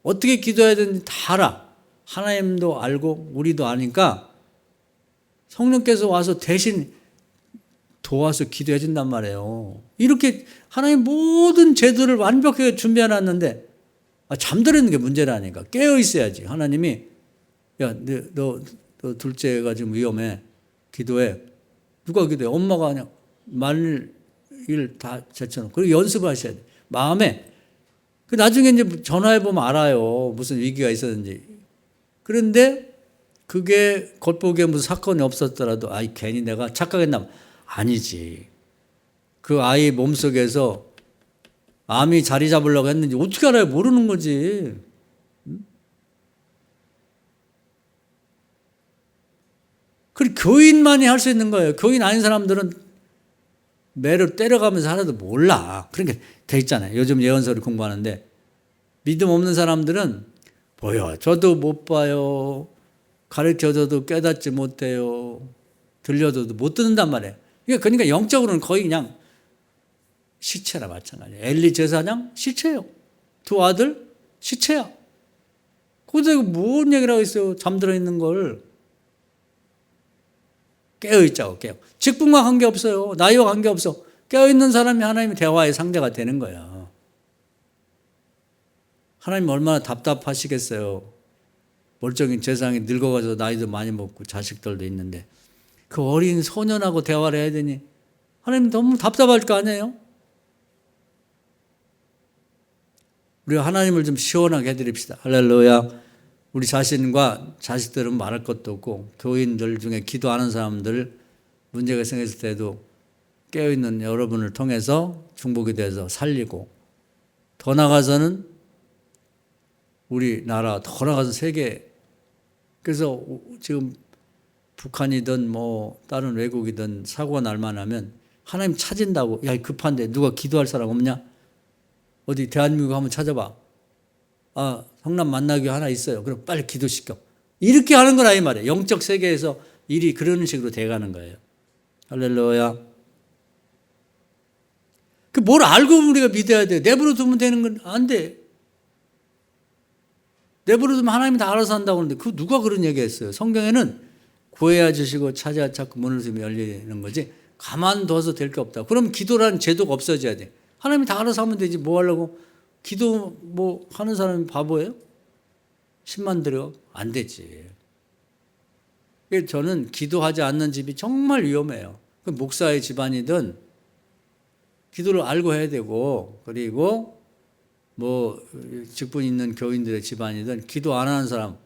어떻게 기도해야 되는지 다 알아. 하나님도 알고 우리도 아니까 성령께서 와서 대신 도와서 기도해 준단 말이에요. 이렇게 하나님 모든 제도를 완벽하게 준비해 놨는데 잠들어 있는 게 문제라니까. 깨어 있어야지. 하나님이 야, 너 둘째가 지금 위험해. 기도해. 누가 기도해? 엄마가 그냥 일 다 제쳐놓고. 그리고 연습을 하셔야 돼. 마음에. 나중에 이제 전화해보면 알아요. 무슨 위기가 있었는지. 그런데 그게 겉보기에 무슨 사건이 없었더라도 괜히 내가 착각했나? 아니지. 그 아이 몸속에서 암이 자리 잡으려고 했는지 어떻게 알아요? 모르는 거지. 그리고 교인만이 할 수 있는 거예요. 교인 아닌 사람들은 매를 때려가면서 하나도 몰라. 그러니까 돼 있잖아요. 요즘 예언서를 공부하는데 믿음 없는 사람들은 보여. 저도 못 봐요. 가르쳐줘도 깨닫지 못해요. 들려줘도 못 듣는단 말이에요. 그러니까 영적으로는 거의 그냥 시체나 마찬가지예요. 엘리 제사장 시체예요. 두 아들 시체야. 거기서 뭔 얘기를 하고 있어요. 잠들어 있는 걸. 깨어있자고 깨어. 직분과 관계없어요. 나이와 관계없어. 깨어있는 사람이 하나님의 대화의 상대가 되는 거야. 하나님 얼마나 답답하시겠어요. 멀쩡한 세상에 늙어가서 나이도 많이 먹고 자식들도 있는데 그 어린 소년하고 대화를 해야 되니 하나님 너무 답답할 거 아니에요? 우리가 하나님을 좀 시원하게 해드립시다. 할렐루야. 우리 자신과 자식들은 말할 것도 없고 교인들 중에 기도하는 사람들 문제가 생겼을 때도 깨어있는 여러분을 통해서 중보기 돼서 살리고 더 나아가서는 우리나라 더 나아가서 세계 그래서 지금 북한이든 뭐 다른 외국이든 사고가 날 만하면 하나님 찾은다고 야 급한데 누가 기도할 사람 없냐? 어디 대한민국 한번 찾아봐. 아 성남 만나기 하나 있어요. 그럼 빨리 기도시켜. 이렇게 하는 거라 이 말이에요. 영적 세계에서 일이 그런 식으로 돼가는 거예요. 할렐루야. 그 뭘 알고 우리가 믿어야 돼. 내버려 두면 되는 건 안 돼. 내버려 두면 하나님이 다 알아서 한다고 하는데 그 누가 그런 얘기했어요. 성경에는 구해야 주시고 찾아야 찾고 문을 두면 열리는 거지 가만둬서 될 게 없다. 그럼 기도라는 제도가 없어져야 돼. 하나님이 다 알아서 하면 되지 뭐 하려고 기도 뭐 하는 사람이 바보예요? 10만 들여 안 되지. 저는 기도하지 않는 집이 정말 위험해요. 그 목사의 집안이든 기도를 알고 해야 되고 그리고 뭐 직분 있는 교인들의 집안이든 기도 안 하는 사람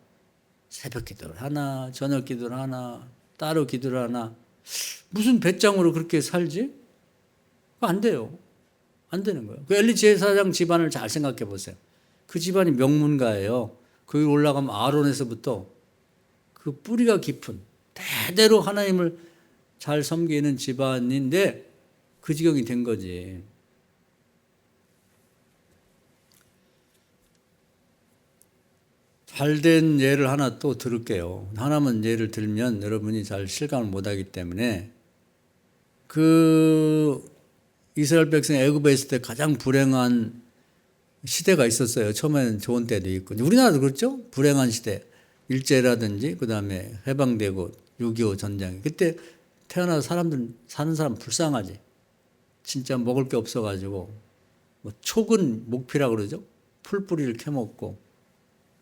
새벽 기도를 하나 저녁 기도를 하나 따로 기도를 하나 무슨 배짱으로 그렇게 살지? 안 돼요. 안 되는 거예요. 그 엘리 제사장 집안을 잘 생각해 보세요. 그 집안이 명문가예요. 거기 올라가면 아론에서부터 그 뿌리가 깊은 대대로 하나님을 잘 섬기는 집안인데 그 지경이 된 거지. 잘된 예를 하나 또 들을게요. 하나만 예를 들면 여러분이 잘 실감을 못하기 때문에 그 이스라엘 백성 애굽에 있을 때 가장 불행한 시대가 있었어요. 처음에는 좋은 때도 있고 우리나라도 그렇죠. 불행한 시대 일제라든지 그다음에 해방되고 6.25 전쟁 그때 태어나서 사람들 사는 사람 불쌍하지. 진짜 먹을 게 없어가지고 뭐 촉은 목피라고 그러죠. 풀뿌리를 캐먹고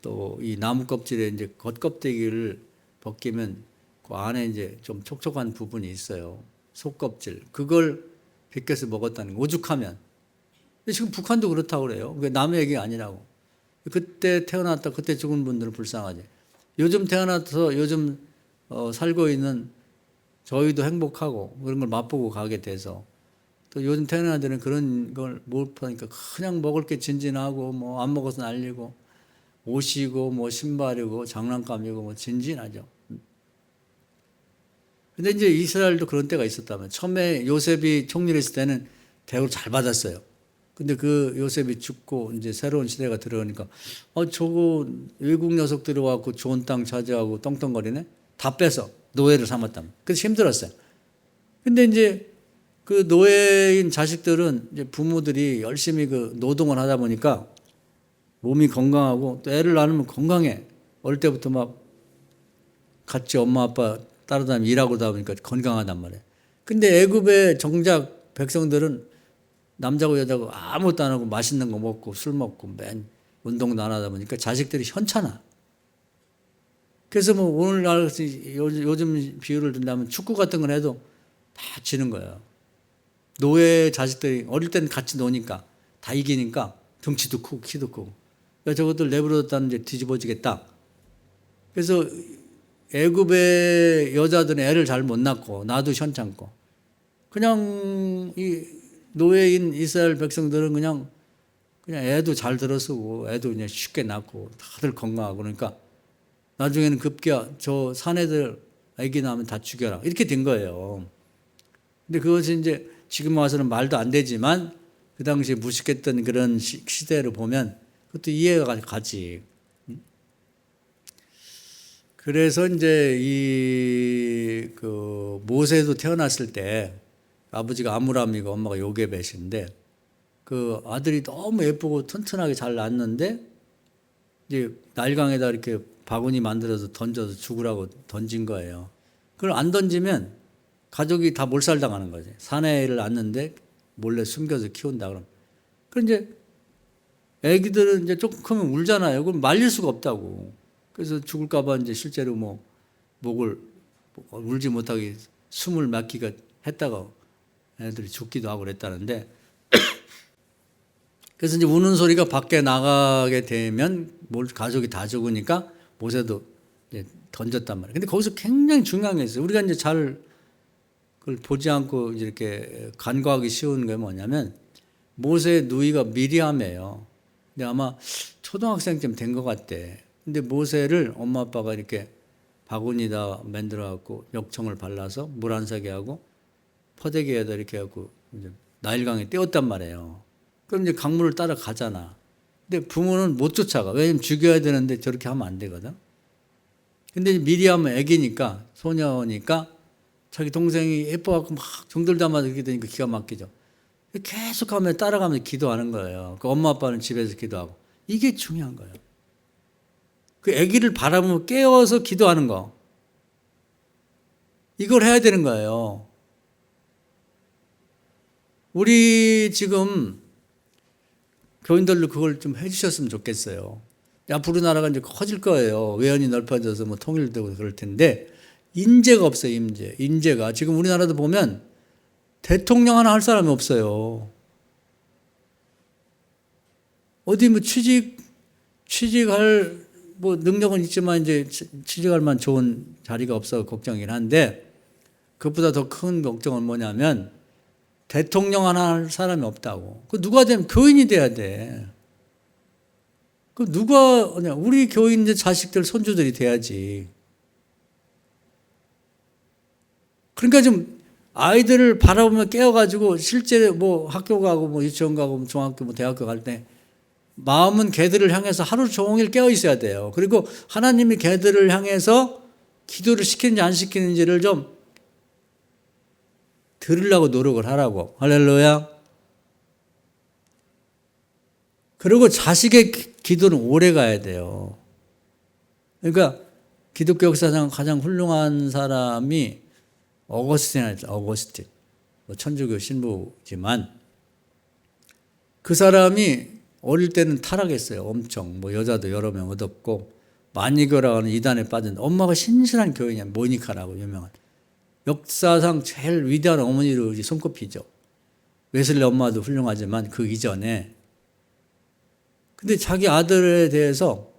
또 이 나무 껍질에 이제 겉껍데기를 벗기면 그 안에 이제 좀 촉촉한 부분이 있어요. 속껍질 그걸 벗겨서 먹었다는 거 오죽하면. 근데 지금 북한도 그렇다고 그래요. 그게 남의 얘기가 아니라고. 그때 태어났다 그때 죽은 분들은 불쌍하지. 요즘 태어나서 요즘 살고 있는 저희도 행복하고 그런 걸 맛보고 가게 돼서 또 요즘 태어난 애들은 그런 걸 못 보니까 그냥 먹을 게 진진하고 뭐 안 먹어서 날리고 옷이고 뭐 신발이고 장난감이고 뭐 진진하죠. 근데 이제 이스라엘도 그런 때가 있었다면 처음에 요셉이 총리를 했을 때는 대우를 잘 받았어요. 근데 그 요셉이 죽고 이제 새로운 시대가 들어오니까 저거 외국 녀석들이 와갖고 좋은 땅 차지하고 떵떵거리네? 다 빼서 노예를 삼았다면. 그래서 힘들었어요. 근데 이제 그 노예인 자식들은 이제 부모들이 열심히 그 노동을 하다 보니까 몸이 건강하고 또 애를 낳으면 건강해. 어릴 때부터 막 같이 엄마 아빠 따라다니며 일하고 다 보니까 건강하단 말이에요. 근데 애굽의 정작 백성들은 남자고 여자고 아무것도 안 하고 맛있는 거 먹고 술 먹고 맨 운동도 안 하다 보니까 자식들이 현찮아. 그래서 뭐 오늘날 요즘 비유를 든다면 축구 같은 걸 해도 다 지는 거예요. 노예 자식들이 어릴 때는 같이 노니까 다 이기니까 덩치도 크고 키도 크고 야 저것들 내버려뒀다는 이제 뒤집어지겠다. 그래서 애굽의 여자들은 애를 잘 못 낳고 나도 현찮고 그냥 이 노예인 이스라엘 백성들은 그냥 애도 잘 들어쓰고 애도 그냥 쉽게 낳고 다들 건강하고 그러니까 나중에는 급기야 저 사내들 애기 낳으면 다 죽여라 이렇게 된 거예요. 근데 그것이 이제 지금 와서는 말도 안 되지만 그 당시에 무식했던 그런 시대를 보면 그것도 이해가 가지. 그래서 이제 그 모세도 태어났을 때 아버지가 아므람이고 엄마가 요게벳인데 그 아들이 너무 예쁘고 튼튼하게 잘 낳았는데 이제 날강에다 이렇게 바구니 만들어서 던져서 죽으라고 던진 거예요. 그걸 안 던지면 가족이 다 몰살당하는 거지. 사내를 낳는데 몰래 숨겨서 키운다 그럼. 그럼 이제 애기들은 이제 조금 크면 울잖아요. 그럼 말릴 수가 없다고. 그래서 죽을까봐 이제 실제로 뭐 목을 울지 못하게 숨을 막기가 했다가 애들이 죽기도 하고 그랬다는데 그래서 이제 우는 소리가 밖에 나가게 되면 가족이 다 죽으니까 모세도 이제 던졌단 말이에요. 근데 거기서 굉장히 중요한 게 있어요. 우리가 이제 잘 그걸 보지 않고 이렇게 간과하기 쉬운 게 뭐냐면 모세의 누이가 미리암이에요. 근데 아마 초등학생쯤 된 것 같대. 근데 모세를 엄마 아빠가 이렇게 바구니다 만들어 갖고 역청을 발라서 물 안 새게 하고 퍼대기에다 이렇게 갖고 이제 나일강에 띄웠단 말이에요. 그럼 이제 강물을 따라가잖아. 근데 부모는 못 쫓아가. 왜냐면 죽여야 되는데 저렇게 하면 안 되거든. 근데 미리암은 애기니까, 소녀니까 자기 동생이 예뻐갖고 막 정들다마다 이렇게 되니까 기가 막히죠. 계속 하면 따라가면서 기도하는 거예요. 그 엄마 아빠는 집에서 기도하고. 이게 중요한 거예요. 그 애기를 바라보며 깨워서 기도하는 거. 이걸 해야 되는 거예요. 우리 지금 교인들도 그걸 좀 해주셨으면 좋겠어요. 앞으로 나라가 이제 커질 거예요. 외연이 넓어져서 뭐 통일되고 그럴 텐데, 인재가 없어요, 인재가. 지금 우리나라도 보면 대통령 하나 할 사람이 없어요. 어디 뭐 취직할 뭐 능력은 있지만 이제 취직할 만 좋은 자리가 없어 걱정이긴 한데, 그것보다 더 큰 걱정은 뭐냐면 대통령 하나 할 사람이 없다고. 그 누가 되면 교인이 돼야 돼. 그 누가 우리 교인들 자식들 손주들이 돼야지. 그러니까 좀 아이들을 바라보며 깨워가지고 실제 뭐 학교 가고 뭐 유치원 가고 뭐 중학교 뭐 대학교 갈 때 마음은 걔들을 향해서 하루 종일 깨어 있어야 돼요. 그리고 하나님이 걔들을 향해서 기도를 시키는지 안 시키는지를 좀 들으려고 노력을 하라고. 할렐루야. 그리고 자식의 기도는 오래 가야 돼요. 그러니까 기독교 역사상 가장 훌륭한 사람이 어거스틴. 천주교 신부지만 그 사람이 어릴 때는 타락했어요. 엄청. 뭐 여자도 여러 명 얻었고 마니교라고 하는 이단에 빠진 엄마가 신실한 교인이야. 모니카라고 유명한. 역사상 제일 위대한 어머니로 손꼽히죠. 웨슬리 엄마도 훌륭하지만 그 이전에. 근데 자기 아들에 대해서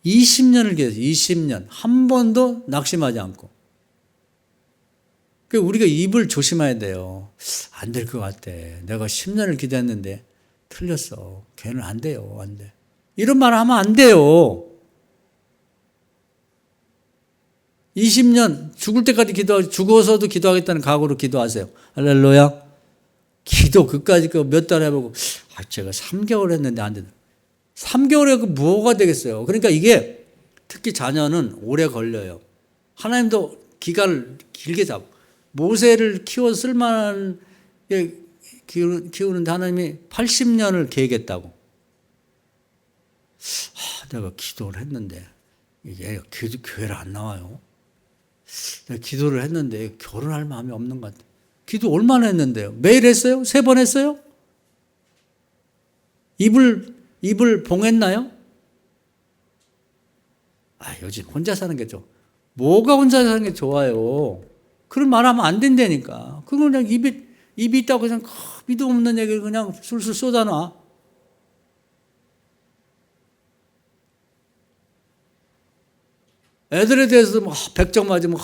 20년을 기도했어요. 20년. 한 번도 낙심하지 않고. 그러니까 우리가 입을 조심해야 돼요. 안 될 것 같아. 내가 10년을 기도했는데 틀렸어. 걔는 안 돼요. 안 돼. 이런 말 하면 안 돼요. 20년 죽을 때까지 죽어서도 기도하겠다는 각오로 기도하세요. 할렐루야. 기도 그까짓 거 몇 달 해보고 제가 3개월 했는데 안 된다. 3개월에 그 뭐가 되겠어요. 그러니까 이게 특히 자녀는 오래 걸려요. 하나님도 기간을 길게 잡고 모세를 키워 쓸만한 키우는데 하나님이 80년을 계획했다고. 내가 기도를 했는데 이게 교회를 안 나와요. 내가 기도를 했는데 결혼할 마음이 없는 것 같아요. 기도 얼마나 했는데요? 매일 했어요? 3번 했어요? 입을 봉했나요? 요즘 혼자 사는 게 좋아. 뭐가 혼자 사는 게 좋아요? 그런 말 하면 안 된다니까. 그걸 그냥 입이 있다고 그냥 믿음 없는 얘기를 그냥 술술 쏟아놔. 애들에 대해서도 뭐 100점 맞으면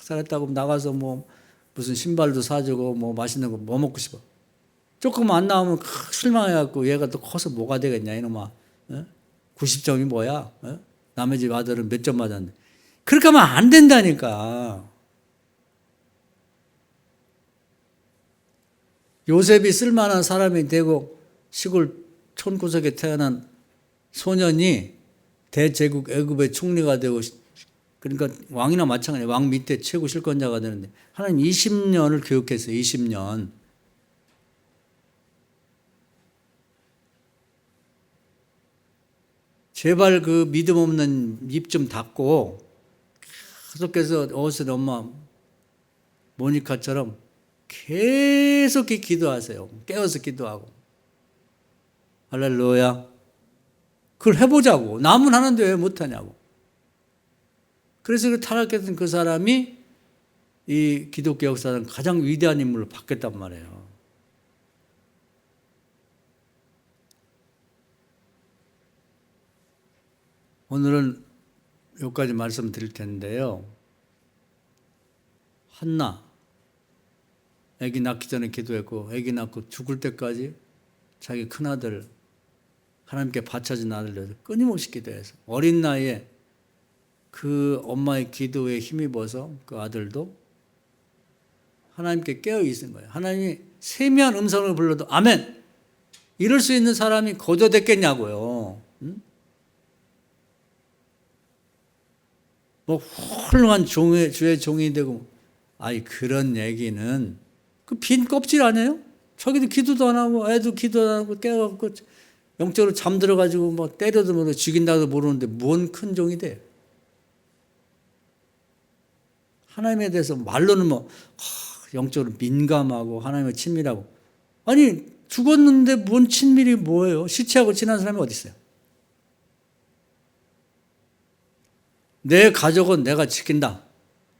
잘했다고 나가서 뭐 무슨 신발도 사주고 뭐 맛있는 거 뭐 먹고 싶어. 조금 안 나오면 실망해갖고 얘가 또 커서 뭐가 되겠냐 이놈아. 90점이 뭐야? 남의 집 아들은 몇 점 맞았는데. 그렇게 하면 안 된다니까. 요셉이 쓸만한 사람이 되고 시골 촌구석에 태어난 소년이 대제국 애굽의 총리가 되고 그러니까 왕이나 마찬가지예요. 왕 밑에 최고 실권자가 되는데 하나님 20년을 교육했어요. 20년. 제발 그 믿음 없는 입 좀 닫고 계속해서 어스 엄마 모니카처럼 계속 기도하세요. 깨어서 기도하고. 할렐루야. 그걸 해보자고. 남은 하는데 왜 못하냐고. 그래서 그 타락했던 그 사람이 이 기독교 역사는 가장 위대한 인물로 바뀌었단 말이에요. 오늘은 여기까지 말씀드릴 텐데요. 한나, 아기 낳기 전에 기도했고 아기 낳고 죽을 때까지 자기 큰아들 하나님께 바쳐진 아들을 끊임없이 기도해서 어린 나이에 그 엄마의 기도에 힘입어서 그 아들도 하나님께 깨어 있은 거예요. 하나님이 세미한 음성을 불러도 아멘! 이럴 수 있는 사람이 거저됐겠냐고요. 응? 뭐 훌륭한 주의 종이 되고, 아이 그런 얘기는 그 빈 껍질 아니에요? 저기도 기도도 안 하고 애도 기도 안 하고 깨어갖고 영적으로 잠들어가지고 뭐 때려도 모르고 죽인다도 모르는데 뭔 큰 종이 돼? 하나님에 대해서 말로는 뭐 영적으로 민감하고 하나님의 친밀하고, 아니 죽었는데 뭔 친밀이 뭐예요? 시체하고 친한 사람이 어디 있어요? 내 가족은 내가 지킨다.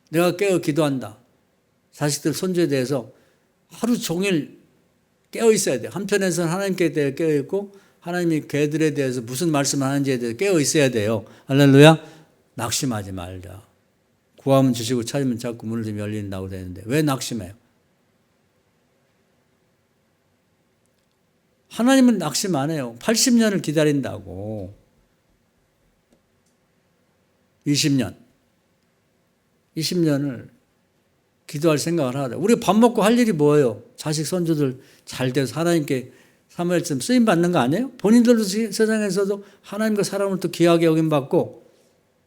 내가 깨어 기도한다. 자식들 손주에 대해서 하루 종일 깨어 있어야 돼. 한편에서는 하나님께 대해 깨어 있고 하나님이 걔들에 대해서 무슨 말씀을 하는지에 대해서 깨어 있어야 돼요. 할렐루야. 낙심하지 말자. 구하면 주시고 찾으면 찾고 문을 좀 열린다고 되는데 왜 낙심해요? 하나님은 낙심 안 해요. 80년을 기다린다고. 20년을 기도할 생각을 하다. 우리 밥 먹고 할 일이 뭐예요? 자식 손주들 잘 돼서 하나님께 사무엘처럼 쓰임 받는 거 아니에요? 본인들도 세상에서도 하나님과 사람을 또 귀하게 여김받고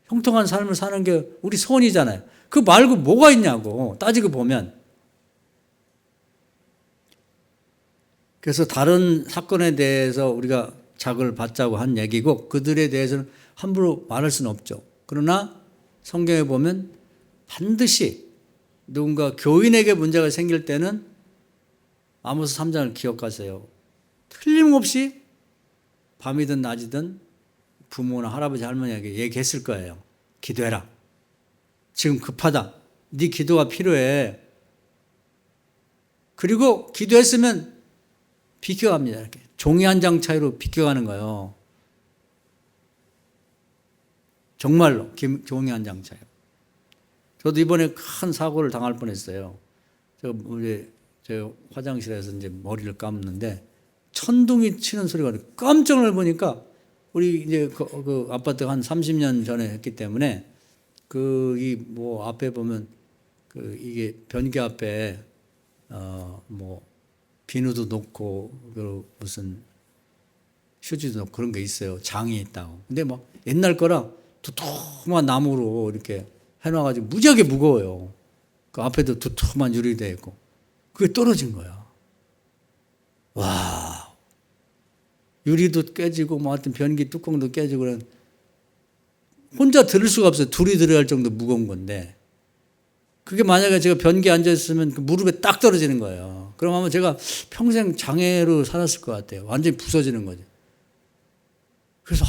형통한 삶을 사는 게 우리 소원이잖아요. 그 말고 뭐가 있냐고 따지고 보면. 그래서 다른 사건에 대해서 우리가 자극을 받자고 한 얘기고 그들에 대해서는 함부로 말할 수는 없죠. 그러나 성경에 보면 반드시 누군가 교인에게 문제가 생길 때는 아모스 3장을 기억하세요. 틀림없이 밤이든 낮이든 부모나 할아버지 할머니에게 얘기했을 거예요. 기도해라. 지금 급하다. 네 기도가 필요해. 그리고 기도했으면 비켜갑니다. 이렇게 종이 한 장 차이로 비켜가는 거예요. 정말로 종이 한 장 차이로. 저도 이번에 큰 사고를 당할 뻔했어요. 저 화장실에서 이제 머리를 감는데 천둥이 치는 소리가 깜짝 놀라니까 우리 이제 그 아파트가 한 30년 전에 했기 때문에 이 뭐 앞에 보면 이게 변기 앞에 뭐 비누도 놓고 무슨 휴지도 놓고 그런 게 있어요. 장이 있다고. 근데 막 옛날 거라 두툼한 나무로 이렇게 해놔가지고 무지하게 무거워요. 그 앞에도 두툼한 유리되어 있고 그게 떨어진 거야. 와, 유리도 깨지고 뭐 하여튼 변기 뚜껑도 깨지고 그런 혼자 들을 수가 없어요. 둘이 들어야 할 정도 무거운 건데 그게 만약에 제가 변기에 앉아있으면 그 무릎에 딱 떨어지는 거예요. 그럼 아마 제가 평생 장애로 살았을 것 같아요. 완전히 부서지는 거죠. 그래서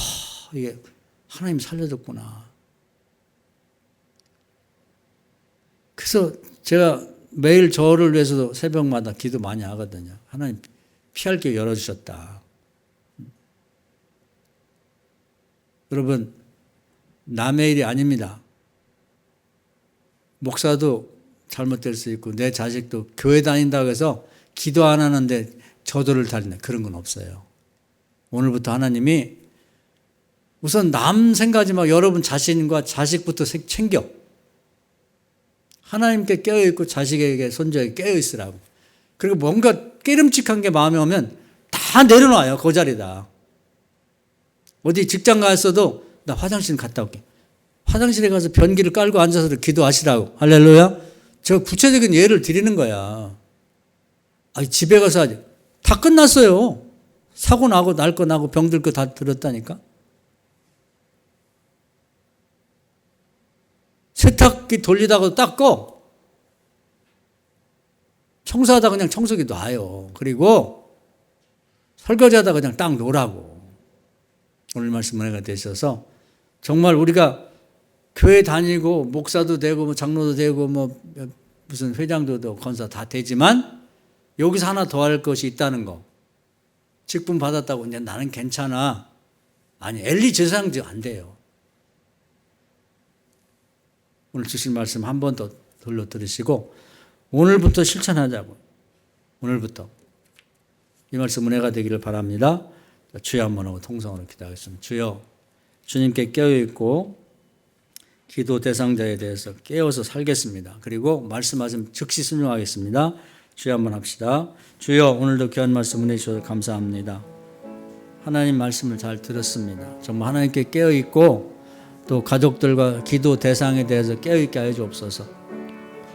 이게 하나님 살려줬구나. 그래서 제가 매일 저를 위해서도 새벽마다 기도 많이 하거든요. 하나님 피할 길 열어주셨다. 여러분 남의 일이 아닙니다. 목사도 잘못될 수 있고 내 자식도 교회 다닌다고 해서 기도 안 하는데 저도를 다닌다. 그런 건 없어요. 오늘부터 하나님이 우선 남 생각하지 말고 여러분 자신과 자식부터 챙겨. 하나님께 깨어있고 자식에게 손주에게 깨어있으라고. 그리고 뭔가 깨름칙한 게 마음에 오면 다 내려놔요. 그 자리다. 어디 직장 갔어도 나 화장실 갔다 올게. 화장실에 가서 변기를 깔고 앉아서 기도하시라고. 할렐루야. 제가 구체적인 예를 드리는 거야. 아니, 집에 가서 하지. 다 끝났어요. 사고 나고 날 거 나고 병들 거 다 들었다니까. 세탁기 돌리다가 닦고 청소하다 그냥 청소기 놔요. 그리고 설거지하다 그냥 딱 놓으라고. 오늘 말씀 은혜가 되셔서 정말 우리가 교회 다니고 목사도 되고 뭐 장로도 되고 뭐 무슨 회장도 되고 권사 다 되지만 여기서 하나 더 할 것이 있다는 거. 직분 받았다고 이제 나는 괜찮아. 아니, 엘리 제사장 안 돼요. 오늘 주신 말씀 한 번 더 돌려 들으시고 오늘부터 실천하자고. 오늘부터 이 말씀 은혜가 되기를 바랍니다. 주여 한번 하고 통성으로 기도하겠습니다. 주여, 주님께 깨어있고 기도 대상자에 대해서 깨어서 살겠습니다. 그리고 말씀하시면 즉시 순종하겠습니다. 주여 한번 합시다. 주여, 오늘도 귀한 말씀 은혜 주셔서 감사합니다. 하나님 말씀을 잘 들었습니다. 정말 하나님께 깨어있고 또 가족들과 기도 대상에 대해서 깨어있게 하여 주옵소서.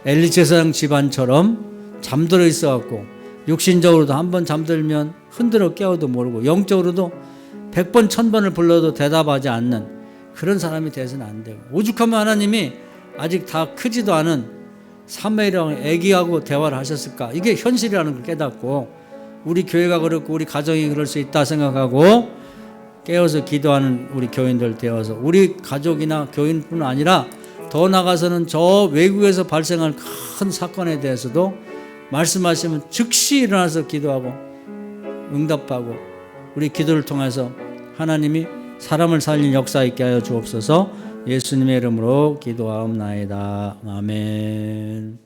엘리 제사장 집안처럼 잠들어 있어갖고 육신적으로도 한번 잠들면 흔들어 깨워도 모르고 영적으로도 100번 1000번을 불러도 대답하지 않는 그런 사람이 되어서는 안 되고, 오죽하면 하나님이 아직 다 크지도 않은 사무엘이랑 애기하고 대화를 하셨을까. 이게 현실이라는 걸 깨닫고 우리 교회가 그렇고 우리 가정이 그럴 수 있다 생각하고 깨어서 기도하는 우리 교인들 되어서 우리 가족이나 교인뿐 아니라 더 나아가서는 저 외국에서 발생할 큰 사건에 대해서도 말씀하시면 즉시 일어나서 기도하고 응답하고 우리 기도를 통해서 하나님이 사람을 살린 역사 있게 하여 주옵소서. 예수님의 이름으로 기도하옵나이다. 아멘.